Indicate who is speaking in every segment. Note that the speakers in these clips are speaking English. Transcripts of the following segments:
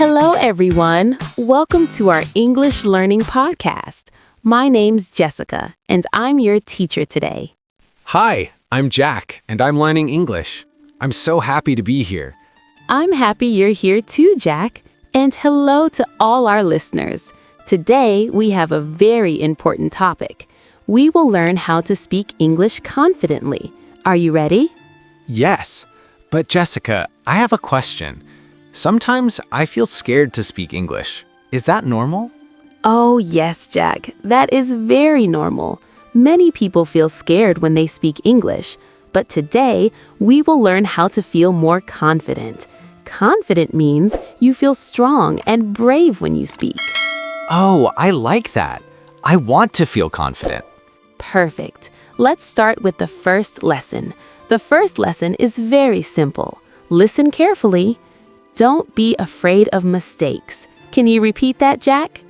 Speaker 1: Hello, everyone. Welcome to our English Learning Podcast. My name's Jessica, and I'm your teacher today.
Speaker 2: Hi, I'm Jack, and I'm learning English. I'm so happy to be here.
Speaker 1: I'm happy you're here too, Jack. And hello to all our listeners. Today, we have a very important topic. We will learn how to speak English confidently. Are you ready?
Speaker 2: Yes, but Jessica, I have a question. Sometimes I feel scared to speak English. Is that normal?
Speaker 1: Oh, yes, Jack. That is very normal. Many people feel scared when they speak English. But today, we will learn how to feel more confident. Confident means you feel strong and brave when you speak.
Speaker 2: Oh, I like that. I want to feel confident.
Speaker 1: Perfect. Let's start with the first lesson. The first lesson is very simple. Listen carefully. Don't be afraid of mistakes. Can you repeat that, Jack?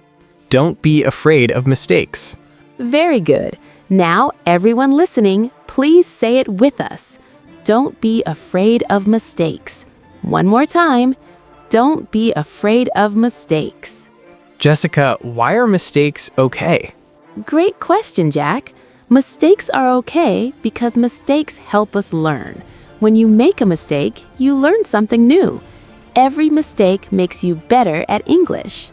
Speaker 3: Don't be afraid of mistakes.
Speaker 1: Very good. Now, everyone listening, please say it with us. Don't be afraid of mistakes. One more time. Don't be afraid of mistakes.
Speaker 3: Jessica, why are mistakes okay?
Speaker 1: Great question, Jack. Mistakes are okay because mistakes help us learn. When you make a mistake, you learn something new. Every mistake makes you better at English.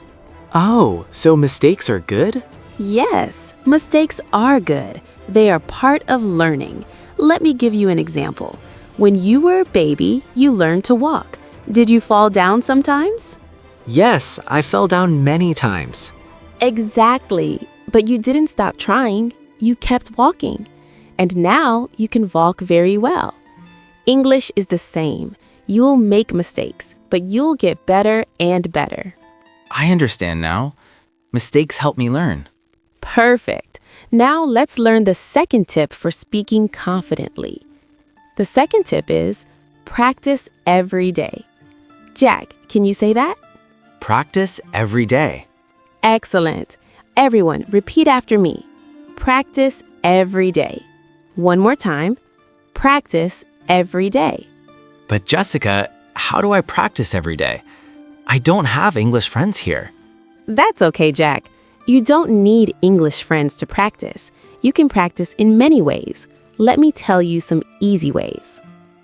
Speaker 2: Oh, so mistakes are good?
Speaker 1: Yes, mistakes are good. They are part of learning. Let me give you an example. When you were a baby, you learned to walk. Did you fall down sometimes?
Speaker 2: Yes, I fell down many times.
Speaker 1: Exactly. But you didn't stop trying. You kept walking. And now you can walk very well. English is the same. You'll make mistakes, but you'll get better and better.
Speaker 4: I understand now. Mistakes help me learn.
Speaker 1: Perfect. Now let's learn the second tip for speaking confidently. The second tip is practice every day. Jack, can you say that?
Speaker 4: Practice every day.
Speaker 1: Excellent. Everyone, repeat after me. Practice every day. One more time. Practice every day.
Speaker 4: But Jessica, how do I practice every day? I don't have English friends here.
Speaker 1: That's okay, Jack. You don't need English friends to practice. You can practice in many ways. Let me tell you some easy ways.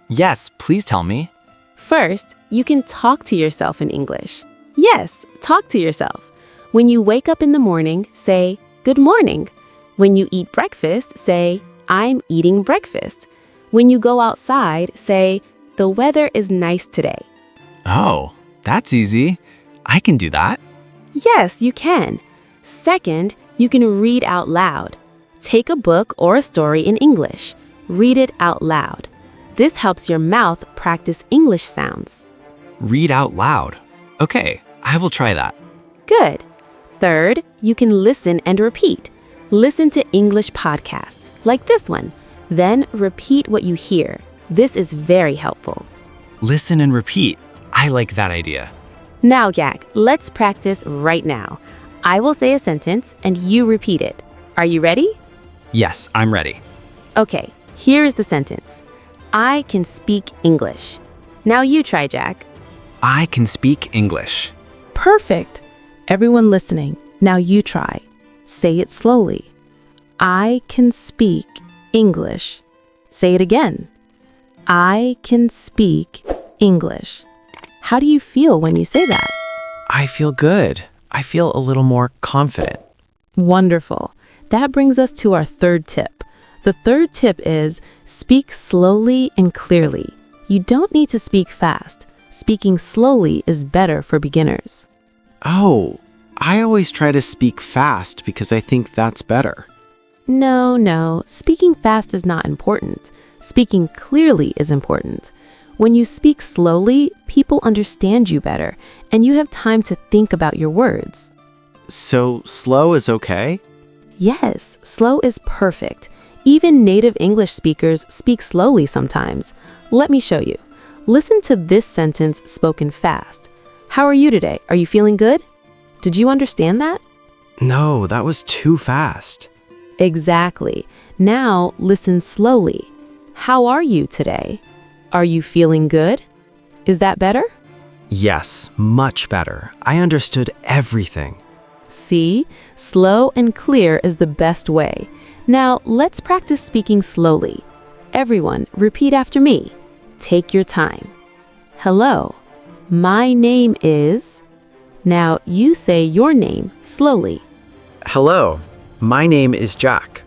Speaker 4: Yes, please tell me.
Speaker 1: First, you can talk to yourself in English. Yes, talk to yourself. When you wake up in the morning, say, "Good morning." When you eat breakfast, say, "I'm eating breakfast." When you go outside, say, "The weather is nice today."
Speaker 4: Oh, that's easy. I can do that.
Speaker 1: Yes, you can. Second, you can read out loud. Take a book or a story in English. Read it out loud. This helps your mouth practice English sounds.
Speaker 4: Read out loud. Okay, I will try that.
Speaker 1: Good. Third, you can listen and repeat. Listen to English podcasts, like this one. Then repeat what you hear. This is very helpful.
Speaker 4: Listen and repeat. I like that idea.
Speaker 1: Now, Jack, let's practice right now. I will say a sentence and you repeat it. Are you ready?
Speaker 4: Yes, I'm ready.
Speaker 1: Okay, here is the sentence. I can speak English. Now you try, Jack.
Speaker 4: I can speak English.
Speaker 1: Perfect. Everyone listening, now you try. Say it slowly. I can speak English. Say it again. I can speak English. How do you feel when you say that?
Speaker 4: I feel good. I feel a little more confident.
Speaker 1: Wonderful. That brings us to our third tip. The third tip is speak slowly and clearly. You don't need to speak fast. Speaking slowly is better for beginners.
Speaker 2: Oh, I always try to speak fast because I think that's better.
Speaker 1: No. Speaking fast is not important. Speaking clearly is important. When you speak slowly, people understand you better, and you have time to think about your words.
Speaker 2: So slow is okay?
Speaker 1: Yes, slow is perfect. Even native English speakers speak slowly sometimes. Let me show you. Listen to this sentence spoken fast. How are you today? Are you feeling good? Did you understand that?
Speaker 2: No, that was too fast.
Speaker 1: Exactly. Now listen slowly. How are you today? Are you feeling good? Is that better?
Speaker 2: Yes, much better. I understood everything.
Speaker 1: See? Slow and clear is the best way. Now, let's practice speaking slowly. Everyone, repeat after me. Take your time. Hello. My name is... Now, you say your name slowly.
Speaker 5: Hello, my name is Jack.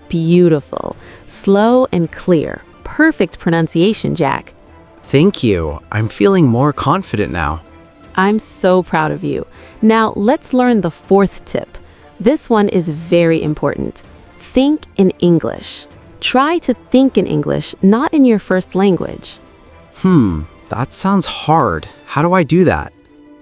Speaker 1: Beautiful. Slow and clear. Perfect pronunciation, Jack.
Speaker 5: Thank you. I'm feeling more confident now.
Speaker 1: I'm so proud of you. Now, let's learn the fourth tip. This one is very important. Think in English. Try to think in English, not in your first language.
Speaker 5: That sounds hard. How do I do that?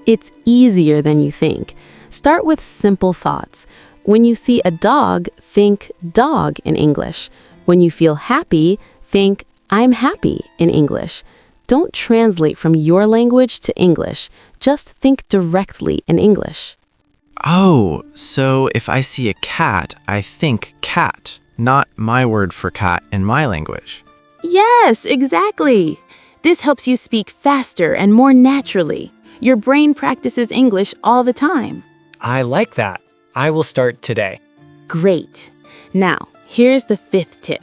Speaker 1: It's easier than you think. Start with simple thoughts. When you see a dog, think dog in English. When you feel happy, think I'm happy in English. Don't translate from your language to English. Just think directly in English.
Speaker 4: Oh, so if I see a cat, I think cat, not my word for cat in my language.
Speaker 1: Yes, exactly. This helps you speak faster and more naturally. Your brain practices English all the time.
Speaker 3: I like that. I will start today.
Speaker 1: Great. Now, here's the fifth tip.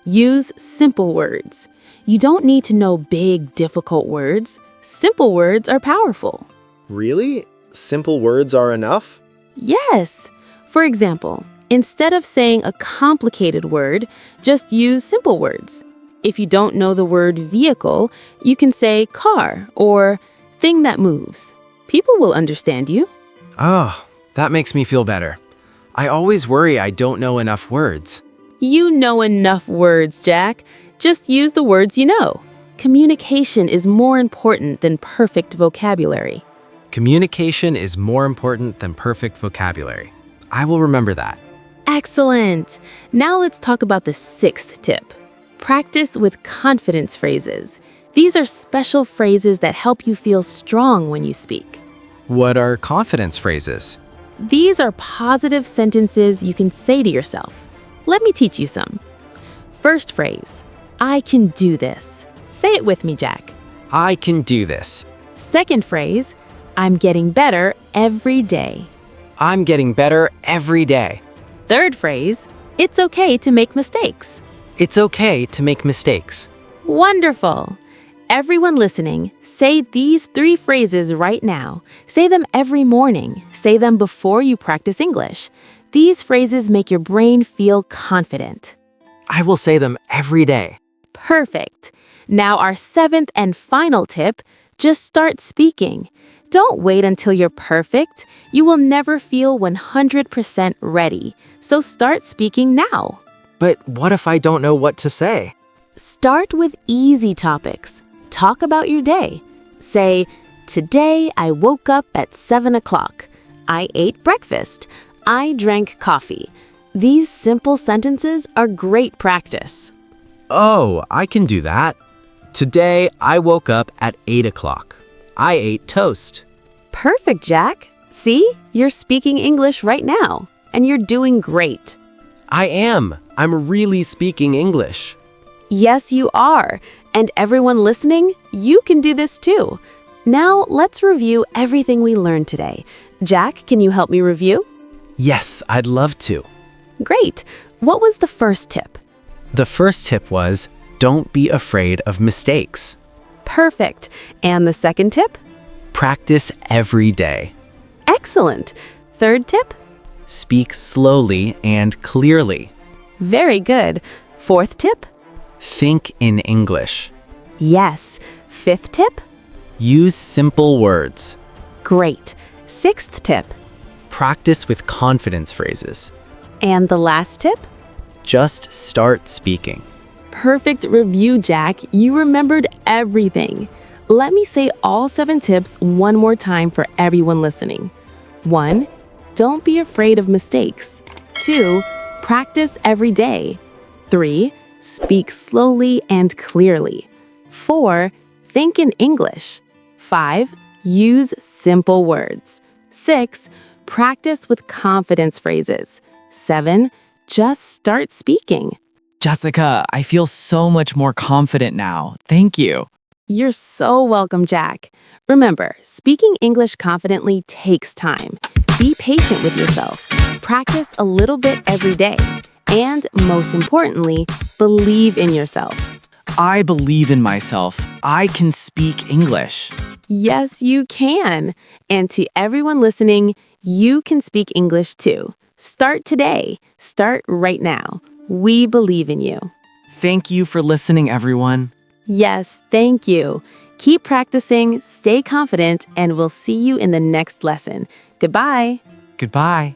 Speaker 1: Use simple words. You don't need to know big, difficult words. Simple words are powerful.
Speaker 6: Really? Simple words are enough?
Speaker 1: Yes. For example, instead of saying a complicated word, just use simple words. If you don't know the word vehicle, you can say car or thing that moves. People will understand you.
Speaker 2: Oh, that makes me feel better. I always worry I don't know enough words.
Speaker 1: You know enough words, Jack. Just use the words you know. Communication is more important than perfect vocabulary.
Speaker 2: Communication is more important than perfect vocabulary. I will remember that.
Speaker 1: Excellent. Now let's talk about the sixth tip. Practice with confidence phrases. These are special phrases that help you feel strong when you speak.
Speaker 2: What are confidence phrases?
Speaker 1: These are positive sentences you can say to yourself. Let me teach you some. First phrase, I can do this. Say it with me, Jack.
Speaker 2: I can do this.
Speaker 1: Second phrase, I'm getting better every day.
Speaker 2: I'm getting better every day.
Speaker 1: Third phrase, it's okay to make mistakes.
Speaker 2: It's okay to make mistakes.
Speaker 1: Wonderful. Everyone listening, say these 3 phrases right now. Say them every morning. Say them before you practice English. These phrases make your brain feel confident.
Speaker 2: I will say them every day.
Speaker 1: Perfect. Now our 7th and final tip, just start speaking. Don't wait until you're perfect. You will never feel 100% ready. So start speaking now.
Speaker 2: But what if I don't know what to say?
Speaker 1: Start with easy topics. Talk about your day. Say, today I woke up at 7 o'clock. I ate breakfast. I drank coffee. These simple sentences are great practice.
Speaker 2: Oh, I can do that. Today, I woke up at 8 o'clock. I ate toast.
Speaker 1: Perfect, Jack. See, you're speaking English right now, and you're doing great.
Speaker 2: I am. I'm really speaking English.
Speaker 1: Yes, you are. And everyone listening, you can do this too. Now, let's review everything we learned today. Jack, can you help me review?
Speaker 2: Yes, I'd love to.
Speaker 1: Great. What was the first tip?
Speaker 2: The first tip was, don't be afraid of mistakes.
Speaker 1: Perfect. And the second tip?
Speaker 2: Practice every day.
Speaker 1: Excellent. Third tip?
Speaker 2: Speak slowly and clearly.
Speaker 1: Very good. Fourth tip?
Speaker 2: Think in English.
Speaker 1: Yes. Fifth tip?
Speaker 2: Use simple words.
Speaker 1: Great. Sixth tip?
Speaker 2: Practice with confidence phrases.
Speaker 1: And the last tip?
Speaker 2: Just start speaking.
Speaker 1: Perfect review, Jack. You remembered everything. Let me say all 7 tips one more time for everyone listening. 1. Don't be afraid of mistakes. 2. Practice every day. 3. Speak slowly and clearly. 4. Think in English. 5. Use simple words. 6. Practice with confidence phrases. 7. Just start speaking.
Speaker 3: Jessica, I feel so much more confident now. Thank you.
Speaker 1: You're so welcome, Jack. Remember, speaking English confidently takes time. Be patient with yourself. Practice a little bit every day. And most importantly, believe in yourself.
Speaker 5: I believe in myself. I can speak English.
Speaker 1: Yes, you can. And to everyone listening, you can speak English too. Start today. Start right now. We believe in you.
Speaker 5: Thank you for listening, everyone.
Speaker 1: Yes, thank you. Keep practicing, stay confident, and we'll see you in the next lesson. Goodbye.
Speaker 5: Goodbye.